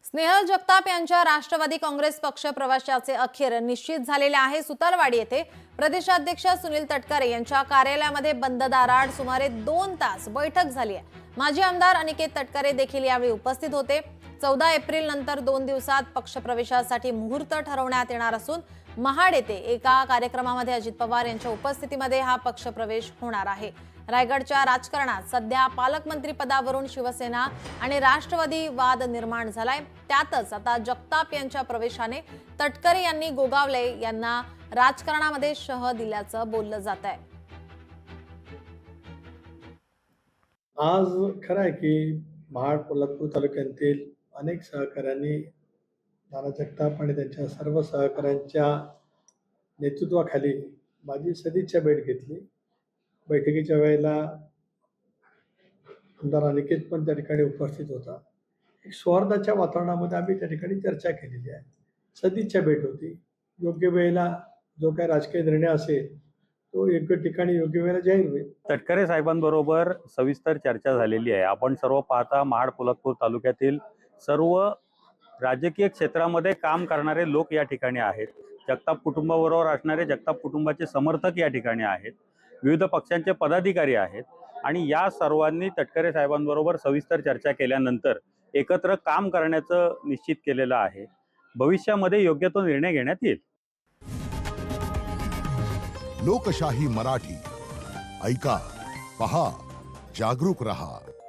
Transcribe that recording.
स्नेहल जगताप यांच्या राष्ट्रवादी काँग्रेस पक्ष प्रवेशाचे अखेर निश्चित झालेले आहे। सुतारवाडी येथे प्रदेशाध्यक्ष सुनील तटकरे यांच्या कार्यालयामध्ये बंद दाराआड सुमारे 2 तास बैठक झाली आहे। माजी आमदार अनिकेत तटकरे देखील यावेळी उपस्थित होते। 14 एप्रिल नंतर 2 दिवसात पक्षप्रवेशासाठी मुहूर्त ठरवण्यात येणार असून महाड येथे एका कार्यक्रमामध्ये अजित पवार यांच्या उपस्थितीमध्ये हा पक्षप्रवेश होणार आहे। रायगडच्या राजकारणात सध्या पालकमंत्री पदावरून शिवसेना आणि राष्ट्रवादी वाद निर्माण झालाय। त्यातच आता जगताप यांच्या प्रवेशाने तटकरे यांनी गोगावले यांना राजकारणामध्ये शह दिल्याचं बोललं जात आहे। आज खरं आहे की महाड पोलादपूर तालुक्यातील अनेक सहकाऱ्यांनी नाना जगताप आणि त्यांच्या सर्व सहकाऱ्यांच्या नेतृत्वाखाली माझी सदिच्छा भेट घेतली। बैठकीच्या वेळेला आमदार अनिकेत पण त्या ठिकाणी उपस्थित होता। एक सौहार्दाच्या वातावरणामध्ये आम्ही त्या ठिकाणी चर्चा केलेली आहे। सदिच्छा भेट होती। योग्य वेळेला जो काही राजकीय निर्णय असेल तो योग्य ठिकाणी योग्य वेळेला जाहीर होईल। तटकरे साहेबांबरोबर सविस्तर चर्चा झालेली आहे। आपण सर्व पाहता महाड पोलादपूर तालुक्यातील सर्व राजकीय क्षेत्रामध्ये काम करणारे लोक या ठिकाणी आहेत। जगताप कुटुंबाबरोबर असणारे जगताप कुटुंबाचे समर्थक या ठिकाणी आहेत। विविध पक्षांचे पदाधिकारी आहेत आणि या सर्वांनी तटकरे साहेबांबरोबर सविस्तर चर्चा केल्यानंतर एकत्र काम करण्याचं निश्चित केलेलं आहे। भविष्यामध्ये योग्य तो निर्णय घेण्यात येईल। लोकशाही मराठी ऐका, पहा, जागरूक रहा।